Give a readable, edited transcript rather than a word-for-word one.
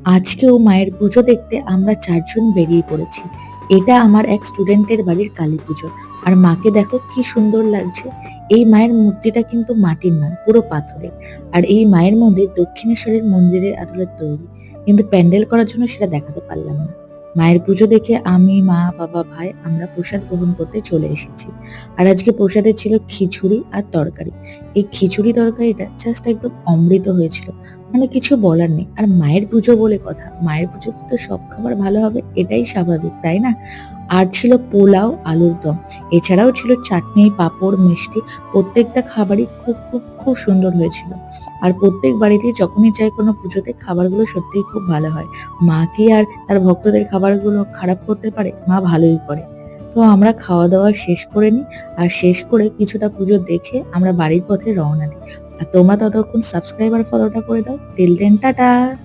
আজকেও মায়ের পুজো দেখতে আমরা ৪ জন বেরিয়ে পড়েছি। এটা আমার এক স্টুডেন্টের বাড়ির কালীপুজো। আর মাকে দেখো কি সুন্দর লাগছে। এই মায়ের মূর্তিটা কিন্তু মাটির নয়, পুরো পাথরের। আর এই মায়ের মধ্যে দক্ষিণেশ্বরের মন্দিরের আদলে তৈরি। কিন্তু প্যান্ডেল করার জন্য সেটা দেখাতে পারলাম না। মায়ের পুজো দেখে আমি, মা, বাবা, ভাই আমরা প্রসাদ গ্রহণ করতে চলে এসেছি। আর আজকে প্রসাদে ছিল খিচুড়ি আর তরকারি। এই খিচুড়ি তরকারিটা জাস্ট একদম অমৃত হয়েছিল। মানে কিছু বলার নেই। আর মায়ের পুজো বলে কথা। মায়ের পুজোতে তো সব খাবার ভালো হবে এটাই স্বাভাবিক, তাই না? আর ছিল পোলাও, আলুর দম। এছাড়াও ছিল চাটনি, পাঁপড়, মিষ্টি। প্রত্যেকটা খাবারই খুব সুন্দর হয়েছিল। আর প্রত্যেক বাড়িতেই যখনই যাই কোনো পুজোতে খাবারগুলো সত্যিই খুব ভালো হয়। মা কি আর তার ভক্তদের খাবারগুলো খারাপ করতে পারে? মা ভালোই করে। তো আমরা খাওয়া-দাওয়া শেষ করে নিই। আর শেষ করে কিছুটা পুজো দেখে আমরা বাড়ির পথে রওনা দিই। আর তোমরা ততক্ষণ সাবস্ক্রাইব আর ফলোটা করে দাও। Till then tata!